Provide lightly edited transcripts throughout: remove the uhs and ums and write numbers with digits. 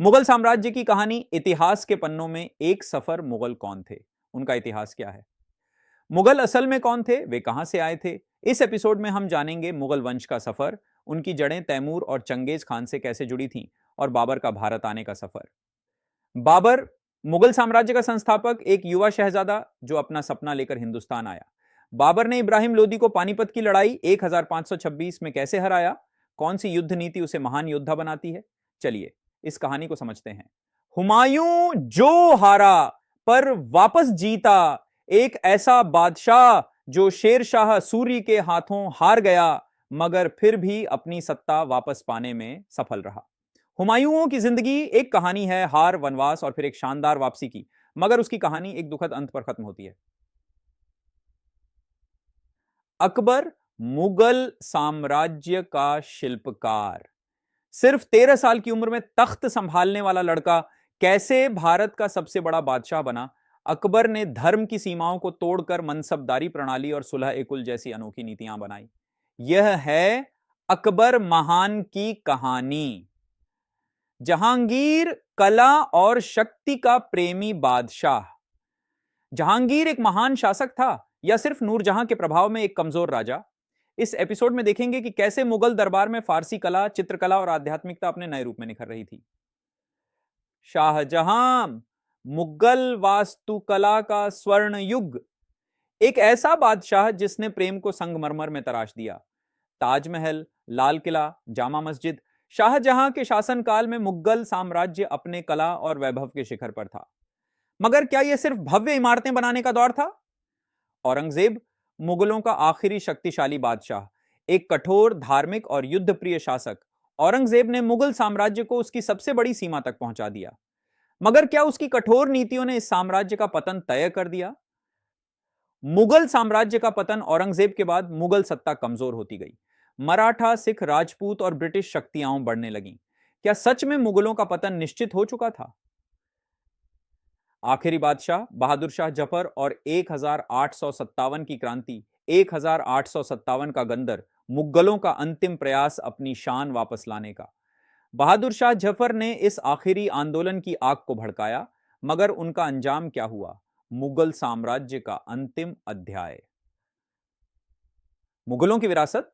मुगल साम्राज्य की कहानी। इतिहास के पन्नों में एक सफर मुगल कौन थे, उनका इतिहास क्या है, मुगल असल में कौन थे, वे कहां से आए थे। इस एपिसोड में हम जानेंगे मुगल वंश का सफर, उनकी जड़ें तैमूर और चंगेज खान से कैसे जुड़ी थीं, और बाबर का भारत आने का सफर। बाबर, मुगल साम्राज्य का संस्थापक, एक युवा शहजादा जो अपना सपना लेकर हिंदुस्तान आया। बाबर ने इब्राहिम लोदी को पानीपत की लड़ाई 1526 में कैसे हराया, कौन सी युद्ध नीति उसे महान योद्धा बनाती है। चलिए इस कहानी को समझते हैं। हुमायूं जो हारा पर वापस जीता, एक ऐसा बादशाह जो शेर शाह सूरी के हाथों हार गया मगर फिर भी अपनी सत्ता वापस पाने में सफल रहा। हुमायूं की जिंदगी एक कहानी है, हार, वनवास और फिर एक शानदार वापसी की, मगर उसकी कहानी एक दुखद अंत पर खत्म होती है। अकबर, मुगल साम्राज्य का शिल्पकार, सिर्फ 13 साल की उम्र में तख्त संभालने वाला लड़का कैसे भारत का सबसे बड़ा बादशाह बना। अकबर ने धर्म की सीमाओं को तोड़कर मनसबदारी प्रणाली और सुलह ए कुल जैसी अनोखी नीतियां बनाई। यह है अकबर महान की कहानी। जहांगीर, कला और शक्ति का प्रेमी बादशाह। जहांगीर एक महान शासक था या सिर्फ नूरजहां के प्रभाव में एक कमजोर राजा। इस एपिसोड में देखेंगे कि कैसे मुगल दरबार में फारसी कला, चित्रकला और आध्यात्मिकता अपने नए रूप में निखर रही थी। शाहजहां, मुगल वास्तुकला का स्वर्ण युग, एक ऐसा बादशाह जिसने प्रेम को संगमरमर में तराश दिया। ताजमहल, लाल किला, जामा मस्जिद, शाहजहां के शासनकाल में मुगल साम्राज्य अपने कला और वैभव के शिखर पर था। मगर क्या यह सिर्फ भव्य इमारतें बनाने का दौर था? औरंगजेब, मुगलों का आखिरी शक्तिशाली बादशाह, एक कठोर, धार्मिक और युद्ध प्रिय शासक। औरंगजेब ने मुगल साम्राज्य को उसकी सबसे बड़ी सीमा तक पहुंचा दिया। मगर क्या उसकी कठोर नीतियों ने इस साम्राज्य का पतन तय कर दिया? मुगल साम्राज्य का पतन औरंगजेब के बाद मुगल सत्ता कमजोर होती गई। मराठा, सिख, राजपूत और ब्रिटिश शक्तियां बढ़ने लगीं। क्या सच में मुगलों का पतन निश्चित हो चुका था? आखिरी बादशाह बहादुर शाह जफर और 1857 की क्रांति, 1857 का गंदर, मुगलों का अंतिम प्रयास अपनी शान वापस लाने का। बहादुर शाह जफर ने इस आखिरी आंदोलन की आग को भड़काया, मगर उनका अंजाम क्या हुआ? मुगल साम्राज्य का अंतिम अध्याय। मुगलों की विरासत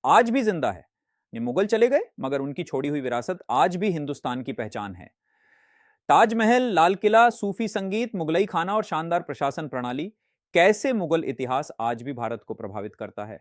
आज भी जिंदा है। ये मुगल चले गए मगर उनकी छोड़ी हुई विरासत आज भी हिंदुस्तान की पहचान है। ताजमहल, लाल किला, सूफी संगीत, मुगलई खाना और शानदार प्रशासन प्रणाली, कैसे मुगल इतिहास आज भी भारत को प्रभावित करता है।